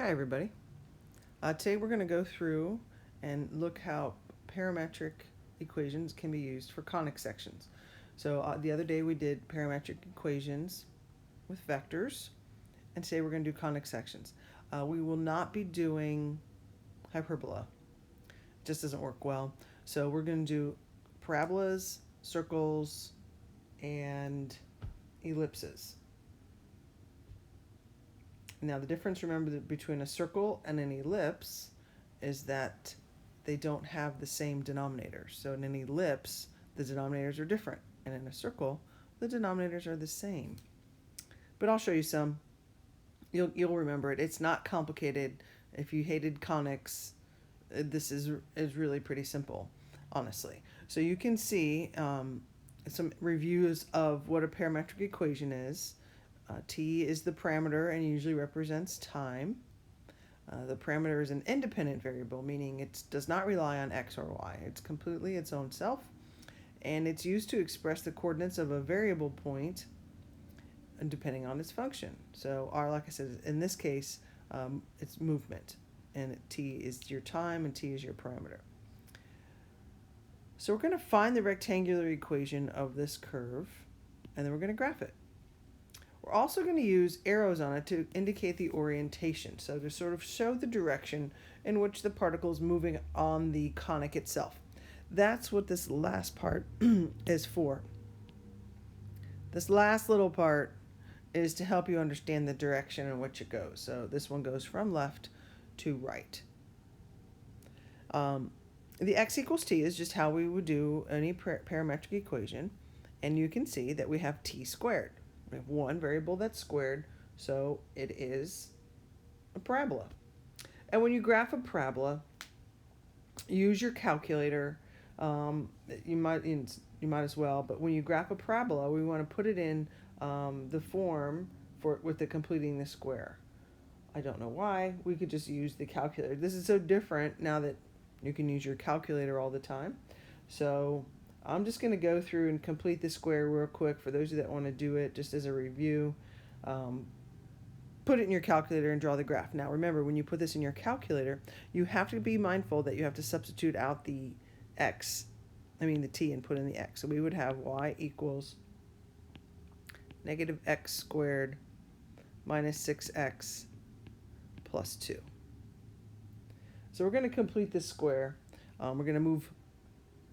Hi everybody. Today we're going to go through and look how parametric equations can be used for conic sections. So the other day we did parametric equations with vectors, and today we're going to do conic sections. We will not be doing hyperbola. It just doesn't work well. So we're going to do parabolas, circles, and ellipses. Now the difference, remember, between a circle and an ellipse is that they don't have the same denominator. So in an ellipse, the denominators are different, and in a circle, the denominators are the same. But I'll show you some. You'll remember it. It's not complicated. If you hated conics, this is really pretty simple, honestly. So you can see some reviews of what a parametric equation is. T is the parameter and usually represents time. The parameter is an independent variable, meaning it does not rely on x or y. It's completely its own self, and it's used to express the coordinates of a variable point depending on its function. So like I said, in this case, it's movement, and t is your time and t is your parameter. So we're going to find the rectangular equation of this curve, and then we're going to graph it. We're also going to use arrows on it to indicate the orientation, so to sort of show the direction in which the particle is moving on the conic itself. That's what this last part is for. This last little part is to help you understand the direction in which it goes. So this one goes from left to right. The x equals t is just how we would do any parametric equation, and you can see that we have t squared. We have one variable that's squared, so it is a parabola. And when you graph a parabola, use your calculator. You might as well, but when you graph a parabola, we want to put it in the form with the completing the square. I don't know why. We could just use the calculator. This is so different now that you can use your calculator all the time. So I'm just going to go through and complete the square real quick for those of you that want to do it just as a review. Put it in your calculator and draw the graph. Now remember, when you put this in your calculator, you have to be mindful that you have to substitute out the t, and put in the x. So we would have y equals negative x squared minus 6x plus 2. So we're going to complete this square. We're going to move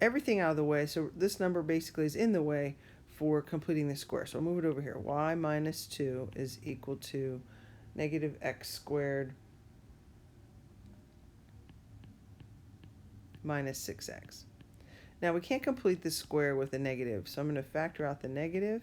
everything out of the way, so this number basically is in the way for completing the square. So I'll move it over here. Y minus 2 is equal to negative x squared minus 6x. Now we can't complete the square with a negative, so I'm going to factor out the negative,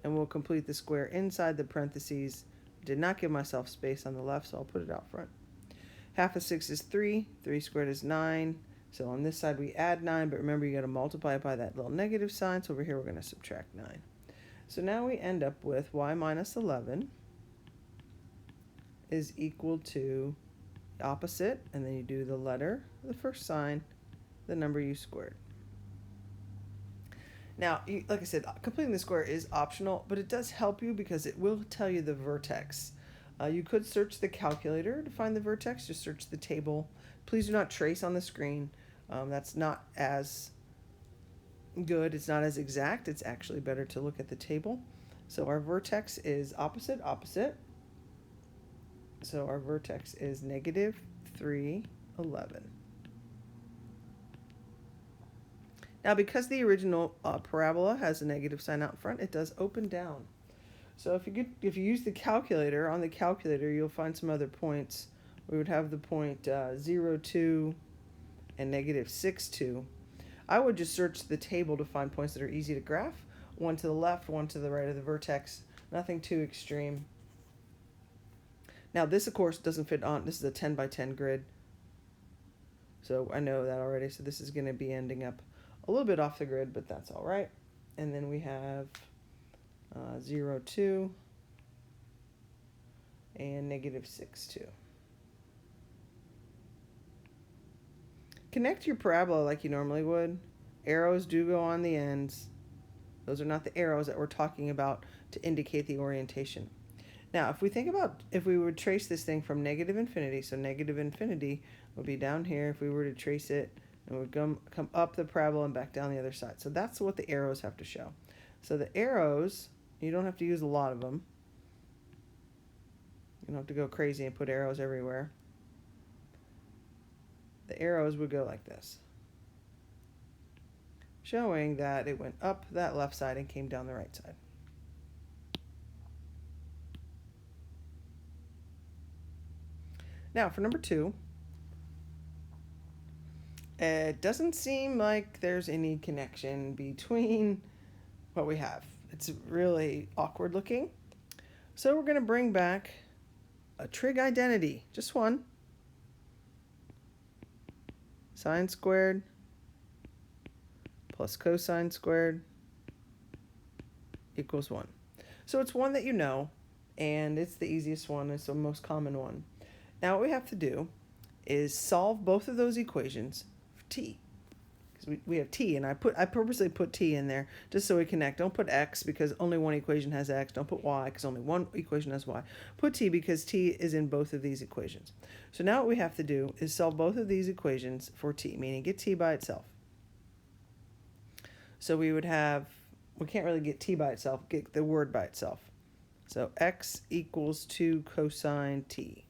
and we'll complete the square inside the parentheses. Did not give myself space on the left, so I'll put it out front. Half of 6 is 3. 3 squared is 9. So on this side we add 9, but remember you got to multiply it by that little negative sign. So over here we're going to subtract 9. So now we end up with y minus 11 is equal to the opposite, and then you do the letter, the first sign, the number you squared. Now, like I said, completing the square is optional, but it does help you because it will tell you the vertex. You could search the calculator to find the vertex. Just search the table. Please do not trace on the screen. That's not as good. It's not as exact. It's actually better to look at the table. So our vertex is opposite, opposite. So our vertex is negative 3, 11. Now, because the original parabola has a negative sign out front, it does open down. So if you use the calculator, on the calculator you'll find some other points. We would have the point 0, 2 and negative 6, 2. I would just search the table to find points that are easy to graph. One to the left, one to the right of the vertex. Nothing too extreme. Now this, of course, doesn't fit on. This is a 10 by 10 grid. So I know that already. So this is going to be ending up a little bit off the grid, but that's all right. And then we have 0, 2 and negative 6, 2. Connect your parabola like you normally would. Arrows do go on the ends. Those are not the arrows that we're talking about to indicate the orientation. Now, if we think about if we would trace this thing from negative infinity, so negative infinity would be down here if we were to trace it, and would come up the parabola and back down the other side. So that's what the arrows have to show. So the arrows, you don't have to use a lot of them. You don't have to go crazy and put arrows everywhere. The arrows would go like this, showing that it went up that left side and came down the right side. Now for number 2, it doesn't seem like there's any connection between what we have. It's really awkward looking. So we're going to bring back a trig identity, just one. Sine squared plus cosine squared equals 1. So it's one that you know, and it's the easiest one. It's the most common one. Now what we have to do is solve both of those equations for t. Because we have t, and I purposely put t in there just so we connect. Don't put x because only one equation has x. Don't put y because only one equation has y. Put t because t is in both of these equations. So now what we have to do is solve both of these equations for t, meaning get t by itself. So we can't really get t by itself, get the word by itself. So x equals 2 cosine t.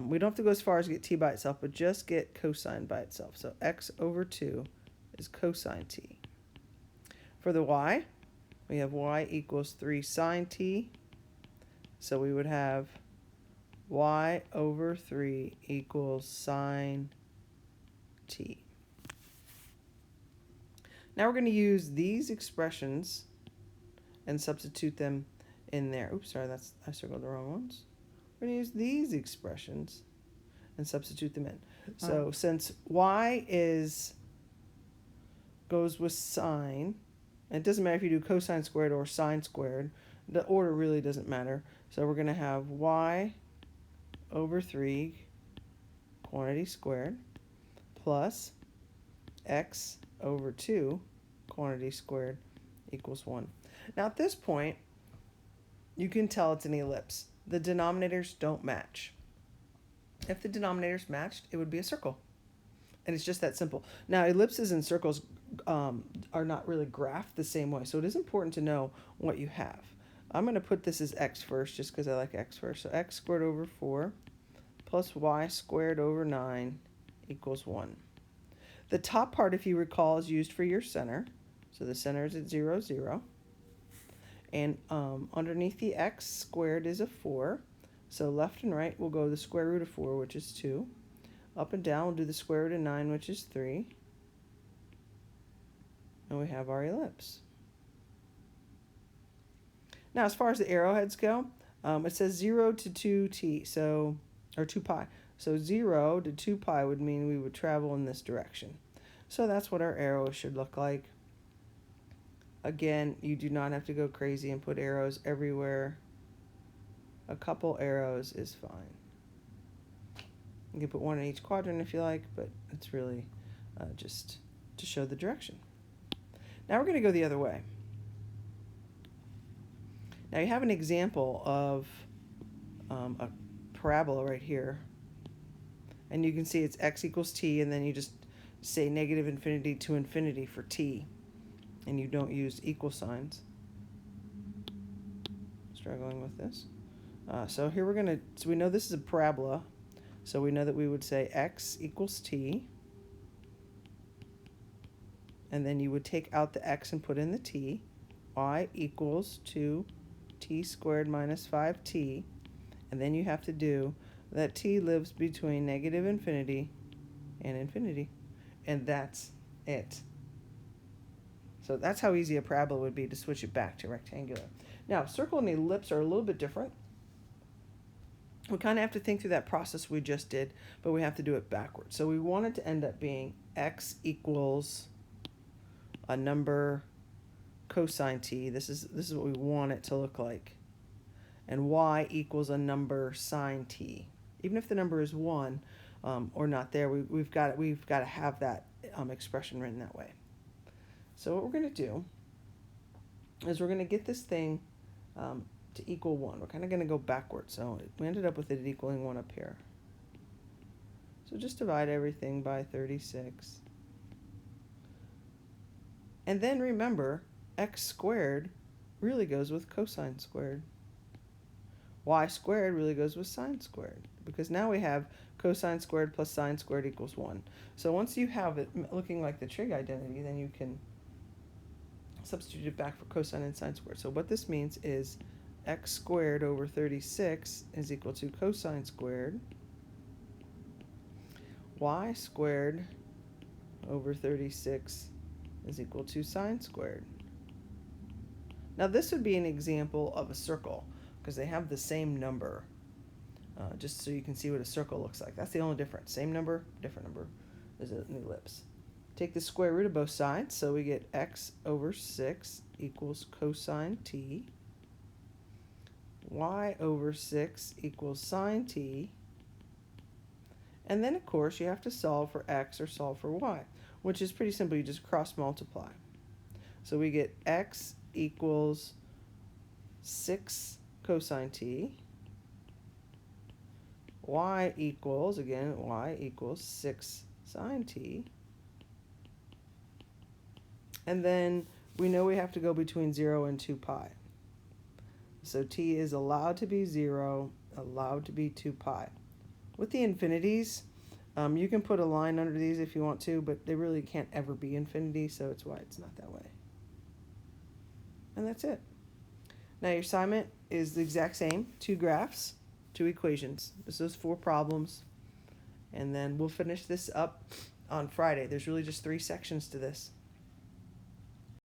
We don't have to go as far as get t by itself, but just get cosine by itself. So x over 2 is cosine t. For the y, we have y equals 3 sine t. So we would have y over 3 equals sine t. Now we're going to use these expressions and substitute them in there. Oops, sorry, I circled the wrong ones. We're going to use these expressions and substitute them in. So since y goes with sine, and it doesn't matter if you do cosine squared or sine squared, the order really doesn't matter. So we're going to have y over 3 quantity squared plus x over 2 quantity squared equals 1. Now at this point, you can tell it's an ellipse. The denominators don't match. If the denominators matched, it would be a circle. And it's just that simple. Now, ellipses and circles are not really graphed the same way, so it is important to know what you have. I'm going to put this as x first, just because I like x first. So x squared over 4 plus y squared over 9 equals 1. The top part, if you recall, is used for your center. So the center is at 0, 0. And underneath the x squared is a 4. So left and right will go the square root of 4, which is 2. Up and down we'll do the square root of 9, which is 3. And we have our ellipse. Now as far as the arrowheads go, it says 0 to 2t, or 2 pi. So 0 to 2 pi would mean we would travel in this direction. So that's what our arrows should look like. Again, you do not have to go crazy and put arrows everywhere. A couple arrows is fine. You can put one in each quadrant if you like, but it's really just to show the direction. Now we're going to go the other way. Now you have an example of a parabola right here. And you can see it's x equals t, and then you just say negative infinity to infinity for t. And you don't use equal signs. Struggling with this. So here so we know this is a parabola. So we know that we would say x equals t. And then you would take out the x and put in the t. Y equals 2t squared minus 5t. And then you have to do that t lives between negative infinity and infinity. And that's it. So that's how easy a parabola would be to switch it back to rectangular. Now, circle and ellipse are a little bit different. We kind of have to think through that process we just did, but we have to do it backwards. So we want it to end up being x equals a number cosine t. This is what we want it to look like. And y equals a number sine t. Even if the number is 1 or not there, we've got to have that expression written that way. So what we're going to do is we're going to get this thing to equal 1. We're kind of going to go backwards, so we ended up with it equaling 1 up here. So just divide everything by 36. And then remember, x squared really goes with cosine squared. Y squared really goes with sine squared, because now we have cosine squared plus sine squared equals 1. So once you have it looking like the trig identity, then you can substitute it back for cosine and sine squared. So what this means is x squared over 36 is equal to cosine squared, y squared over 36 is equal to sine squared. Now this would be an example of a circle, because they have the same number, just so you can see what a circle looks like. That's the only difference. Same number, different number. There's an ellipse. Take the square root of both sides, so we get x over 6 equals cosine t. Y over 6 equals sine t. And then, of course, you have to solve for x or solve for y, which is pretty simple. You just cross multiply. So we get x equals 6 cosine t. Y equals 6 sine t. And then we know we have to go between 0 and 2 pi. So t is allowed to be 0, allowed to be 2 pi. With the infinities, you can put a line under these if you want to, but they really can't ever be infinity, so it's why it's not that way. And that's it. Now your assignment is the exact same, 2 graphs, 2 equations. This is 4 problems, and then we'll finish this up on Friday. There's really just 3 sections to this.